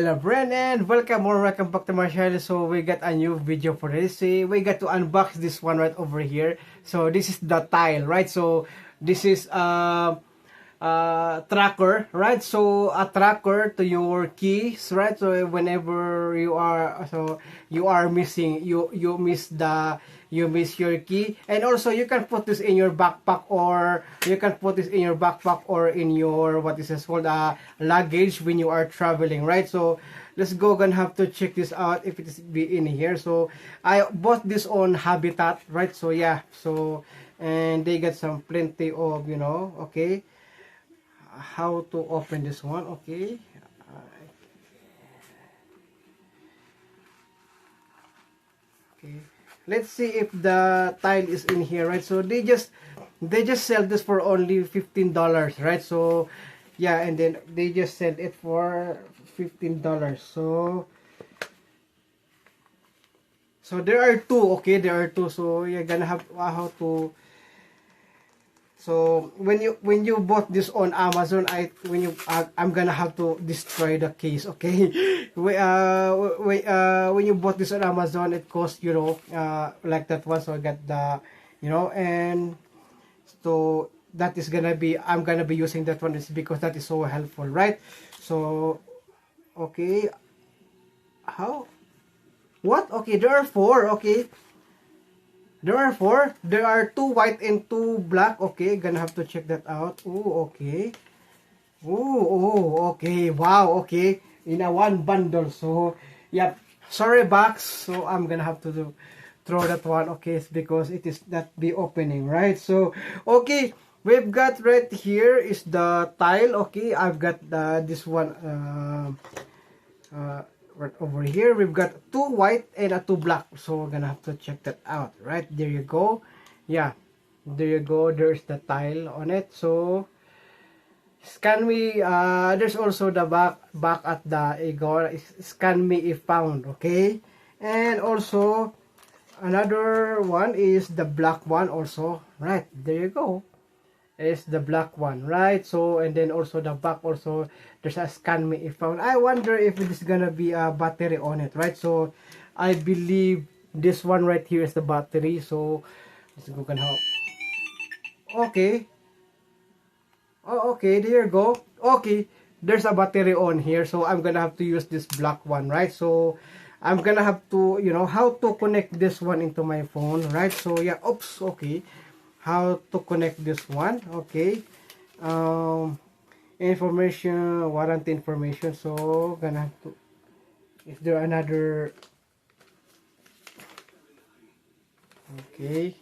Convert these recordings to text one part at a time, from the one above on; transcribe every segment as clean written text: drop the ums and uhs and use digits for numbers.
hello friend, and welcome back to my channel. So we got a new video for this. We got to unbox this one right over here. So this is the tile, right? So this is tracker, right? So a tracker to your keys, right? So whenever you are missing, you miss your key. And also you can put this in your backpack, or in your, what is this called, luggage when you are traveling, right? So let's go, gonna have to check this out if it is be in here. So I bought this on Habitat, right? So yeah, so and they got some plenty of, okay, how to open this one. Okay, okay, let's see if the tile is in here, right? So they just sell this for only $15, right? So yeah, and then they just sell it for $15. So there are two. Okay, there are two. So you're gonna have how to. So when you bought this on Amazon, I'm gonna have to destroy the case. Okay, when you bought this on Amazon, it cost, like that one. So I got the, and so that is gonna be, I'm gonna be using that one, is because that is so helpful, right? So okay, how, what? Okay, there are four. Okay, there are four. There are two white and two black. Okay, gonna have to check that out. Oh, okay. Oh, okay. Wow, okay. In a one bundle. So, yeah. Sorry, box. So, I'm gonna have to throw that one. Okay, it's because it is not be opening, right? So, okay. We've got right here is the tile. Okay, I've got this one. Right over here we've got two white and a two black, so we're gonna have to check that out. Right there you go. Yeah, there you go, there's the tile on it. So scan me, there's also the back at the ego, scan me if found. Okay, and also another one is the black one also. Right there you go, is the black one, right? So and then also the back also, there's a scan me if found. I wonder if it is gonna be a battery on it, right? So I believe this one right here is the battery. So let's go and help. Okay, oh, okay, there you go. Okay, there's a battery on here, so I'm gonna have to use this black one, right? So I'm gonna have to, how to connect this one into my phone, right? So yeah, oops, okay, how to connect this one. Okay, information, warranty information. So gonna have to, is there another, okay,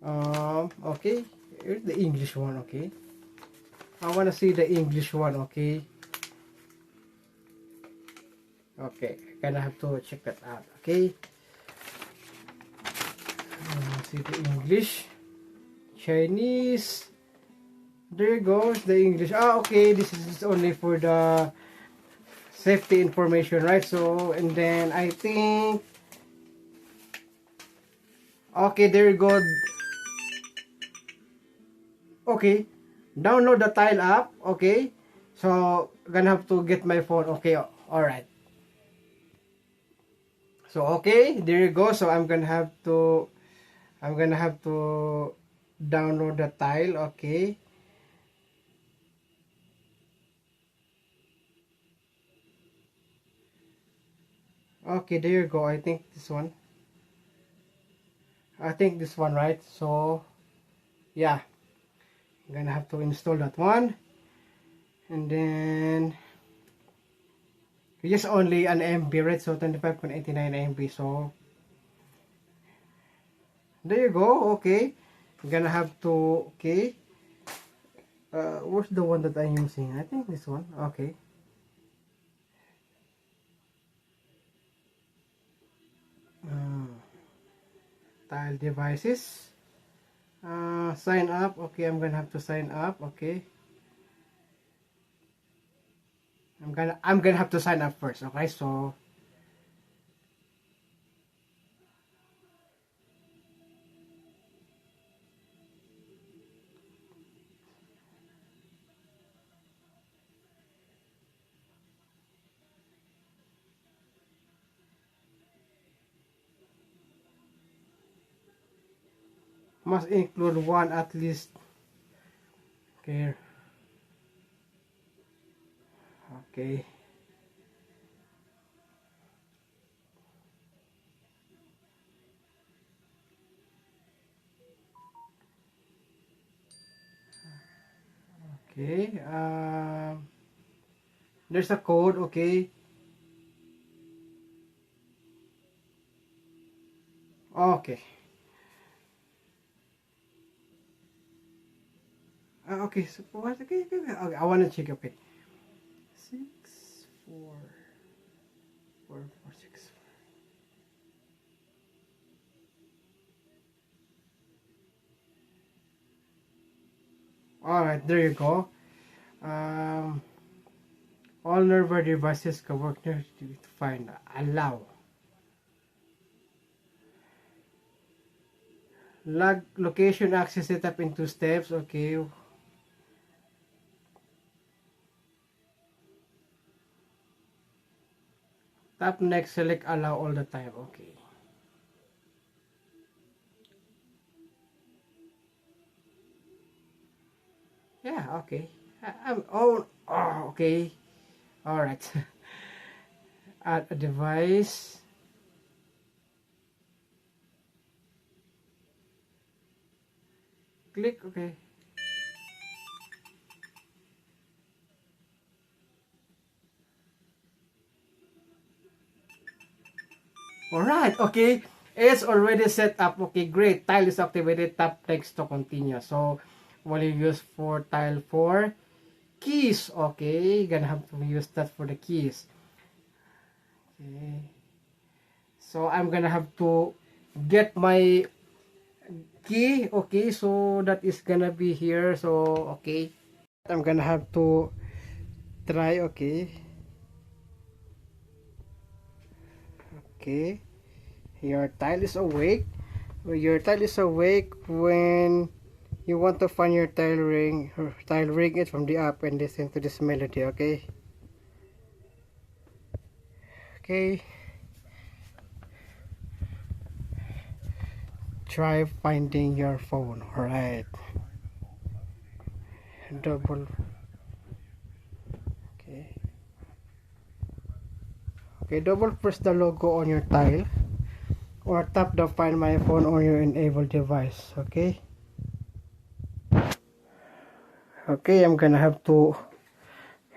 okay, here's the English one. Okay, I want to see the English one. Okay, okay, gonna have to check that out. Okay, see the English, Chinese. There goes the English. Okay, this is only for the safety information, right? So and then I think, okay, there you go. Okay, download the tile app. Okay, so gonna have to get my phone. Okay, all right. So okay, there you go. So I'm gonna have to download the tile. Okay, okay, there you go. I think this one, right? So yeah, I'm gonna have to install that one, and then just only an MB, right? So 25.89 MB. So there you go. Okay, I'm gonna have to, okay, where's the one that I'm using? I think this one. Okay, tile devices, sign up. Okay, I'm gonna have to sign up. Okay, I'm gonna have to sign up first. Okay, so must include one at least. Okay. Okay. Okay. There's a code. Okay. Okay. Okay. So what? Okay, okay, okay. I want to check. Okay. 6 4 4 4 6. All right. There you go. Um, all nearby devices can work there to find allow. Log location access setup in 2 steps. Okay. Tap next. Select allow all the time. Okay. Yeah. Okay. Okay. All right. Add a device. Click. Okay. All right. Okay. It's already set up. Okay. Great. Tile is activated. Tap text to continue. So, what you use for tile 4? Keys. Okay. Gonna have to use that for the keys. Okay. So, I'm gonna have to get my key. Okay. So, that is gonna be here. So, okay. I'm gonna have to try. Okay. Okay. Your tile is awake. Your tile is awake when you want to find your tile ring. Tile ring it from the app and listen to this melody. Okay. Okay. Try finding your phone. Alright. Double. Okay. Okay. Double press the logo on your tile, or tap the Find My Phone on your enabled device. Okay. Okay. I'm gonna have to,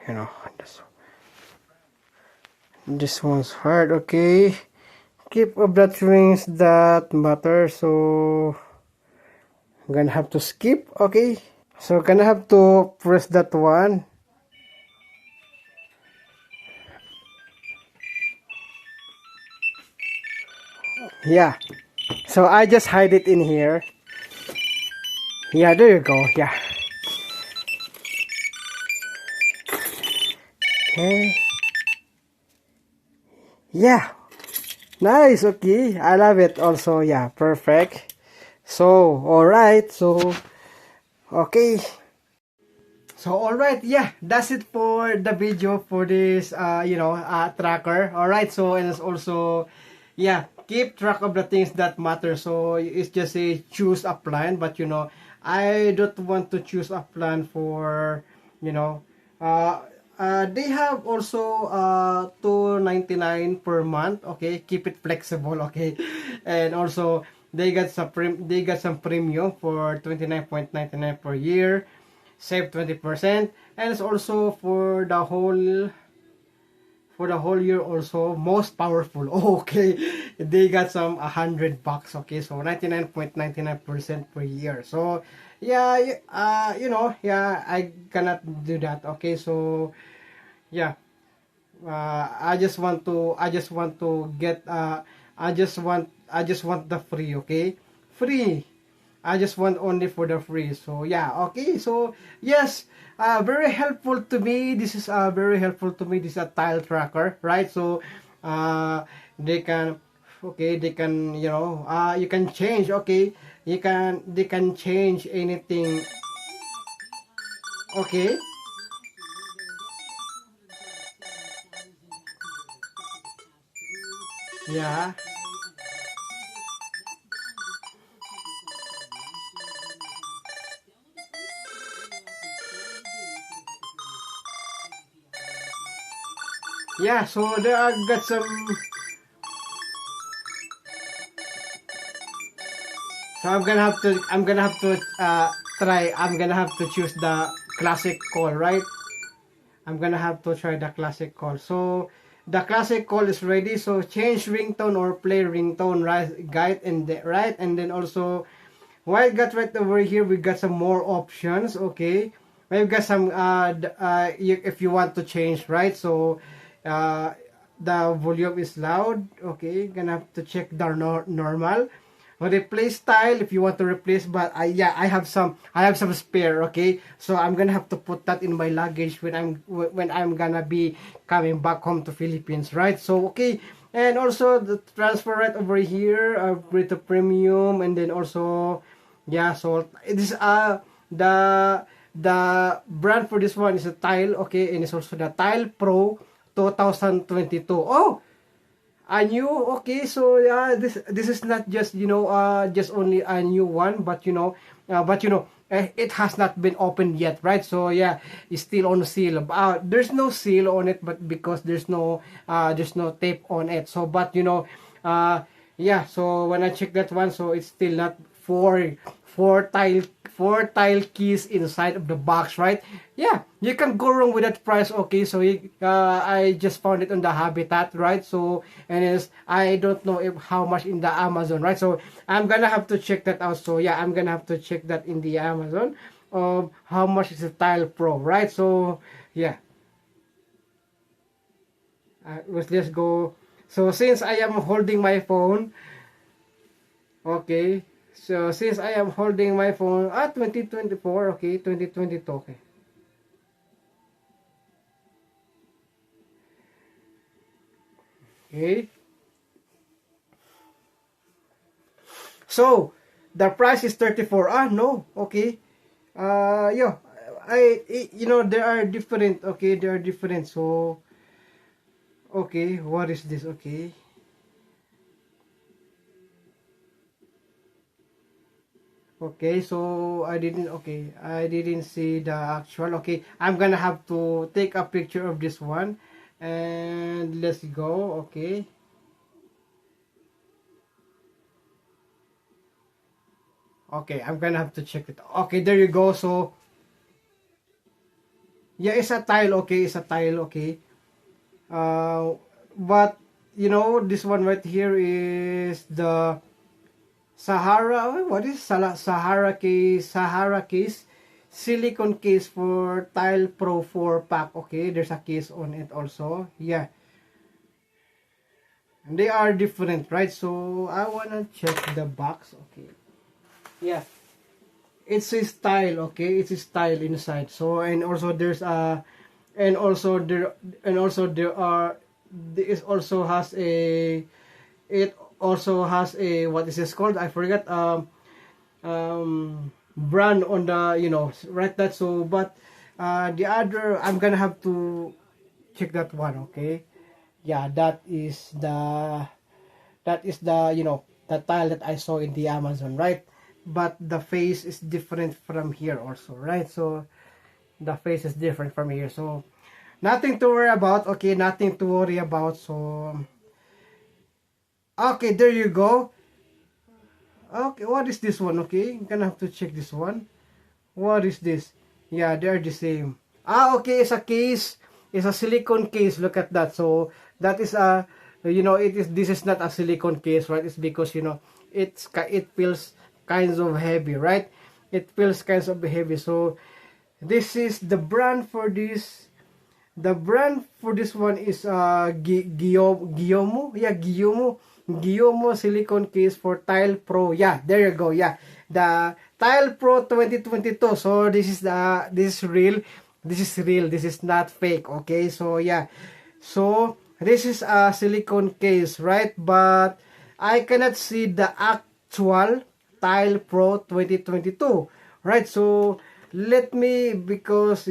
you know, this one's hard. Okay. Keep of the things that matter. So I'm gonna have to skip. Okay. So gonna have to press that one. Yeah. So I just hide it in here. Yeah, there you go. Yeah. Okay. Yeah. Nice. Okay. I love it also. Yeah. Perfect. So, alright. So, okay. So, alright. Yeah. That's it for the video for this, tracker. Alright. So, and it's also, yeah, keep track of the things that matter. So, it's just a choose a plan. But, I don't want to choose a plan for, you know, they have also 2.99 per month. Okay, keep it flexible. Okay, and also they got some premium for 29.99 per year, save 20%, and it's also for the whole year also most powerful. Okay, they got some $100. Okay, so 99.99% per year. So yeah, yeah, I cannot do that. Okay, so yeah, I just want to get I just want the free. Okay, free. I just want only for the free. So yeah, okay. So yes, very helpful to me. This is very helpful to me. This is a tile tracker, right? So they can, okay, they can, you can change. Okay, they can change anything. Okay. Yeah. Yeah, so there I got some. So I'm gonna have to try. I'm gonna have to choose the classic call, right? I'm gonna have to try the classic call. So the classic call is ready. So change ringtone or play ringtone, right? Guide and right, and then also while got right over here, we got some more options. Okay, we've got some if you want to change, right? So uh, the volume is loud. Okay, gonna have to check the normal. Replace style if you want to replace, but yeah, I have some spare. Okay, so I'm gonna have to put that in my luggage when I'm gonna be coming back home to Philippines, right? So okay, and also the transfer right over here, upgrade to premium, and then also yeah, so this the brand for this one is a Tile. Okay, and it's also the Tile Pro 2022. Oh, a new, okay, so yeah, this is not just just only a new one, but it has not been opened yet, right? So yeah, it's still on seal. There's no seal on it, but because there's no tape on it. So but uh yeah, so when I check that one, so it's still not four tile four tile keys inside of the box, right? Yeah, you can go wrong with that price. Okay, so I just found it on the Habitat, right? So and I don't know if how much in the Amazon, right? So I'm gonna have to check that out. So yeah, I'm gonna have to check that in the Amazon of how much is the Tile Pro, right? So yeah, let's just go. So since I am holding my phone, okay. So since I am holding my phone, 2024, okay, 2022, okay. Okay. So the price is 34. No, okay. Yeah, there are different, okay, there are different. So okay, what is this? Okay. Okay, so I didn't see the actual. Okay, I'm gonna have to take a picture of this one and let's go. Okay. Okay, I'm gonna have to check it. Okay, there you go. So yeah, it's a tile. Okay, it's a tile. Okay. But this one right here is the Sahara. What is Sahara case? Sahara case, silicone case for Tile Pro 4 pack. Okay, there's a case on it also. Yeah, and they are different, right? So I wanna check the box. Okay. Yeah, it's a style. Okay, it's a style inside. So and also there's a and also there are this also has a it also has a what is this called, I forgot, brand on the right, that. So but the other, I'm gonna have to check that one. Okay, yeah, that is the the tile that I saw in the Amazon, right? But the face is different from here also, right? So the face is different from here, so nothing to worry about. Okay, nothing to worry about. So okay, there you go. Okay, what is this one? Okay, I'm gonna have to check this one. What is this? Yeah, they're the same. Okay, it's a case. It's a silicone case. Look at that. So that is this is not a silicone case, right? It's because it feels kinds of heavy, right? It feels kinds of heavy. So this is the brand for this. The brand for this one is Guillermo. Yeah, Guillermo silicone case for Tile Pro. Yeah, there you go. Yeah, the Tile Pro 2022. So this is real. This is real. This is not fake. Okay, so yeah. So this is a silicone case, right? But I cannot see the actual Tile Pro 2022, right? So let me, because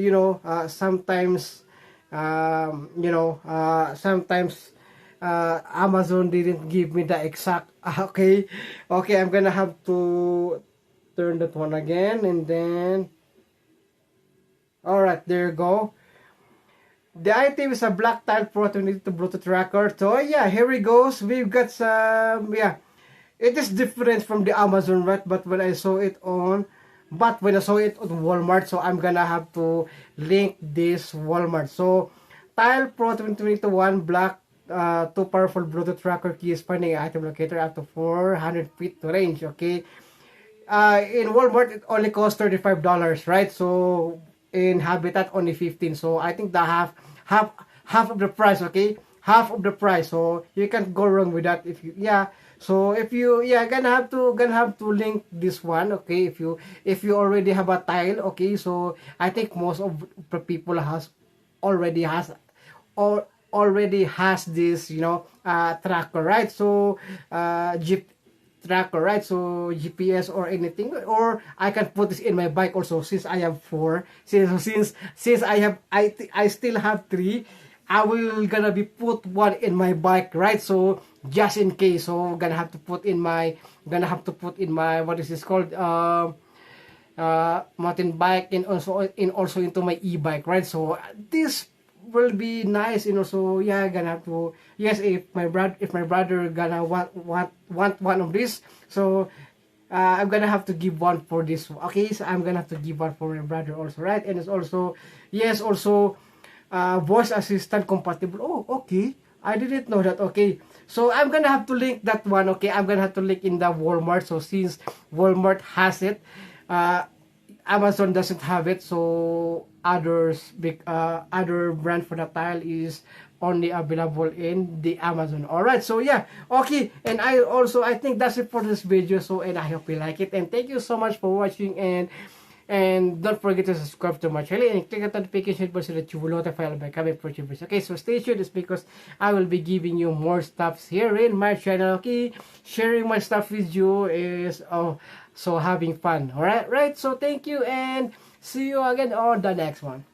sometimes Amazon didn't give me the exact. Okay, I'm gonna have to turn that one again, and then all right, there you go. The item is a black tile Pro 22 Bluetooth tracker. So yeah, here we goes. We've got some, yeah. It is different from the Amazon, right? But when I saw it on Walmart, so I'm gonna have to link this Walmart. So Tile Pro 2021 black, two powerful Bluetooth tracker keys, finding item locator up to 400 feet to range. Okay, in Walmart it only costs $35, right? So in Habitat only 15. So I think the half of the price. Okay, half of the price. So you can't go wrong with that. If you, yeah. So if you, yeah, gonna have to link this one. Okay, if you already have a tile. Okay, so I think most of the people already has already has this, you know, tracker, right? So Jeep tracker, right? So GPS or anything, or I can put this in my bike also, since I have four. Since I still have three, I will gonna be put one in my bike, right? So just in case, so gonna have to put in my, what is this called, mountain bike, and also into my e-bike, right? So this will be nice, and also, yeah, gonna have to, yes, if my brother gonna want one of this, so I'm gonna have to give one for this. Okay, so I'm gonna have to give one for my brother also, right? And it's also, yes, also voice assistant compatible. Oh, okay, I didn't know that. Okay, so I'm gonna have to link that one. Okay, I'm gonna have to link in the Walmart. So since Walmart has it, uh, Amazon doesn't have it, so other brand for the tile is only available in the Amazon. All right, so yeah, okay, and I think that's it for this video. So, and I hope you like it, and thank you so much for watching, and don't forget to subscribe to my channel and click the notification bell so that you will notify by coming future videos. Okay, so stay tuned. It's because I will be giving you more stuffs here in my channel. Okay, sharing my stuff with you is, oh, so having fun. All right, right. So thank you, and see you again on the next one.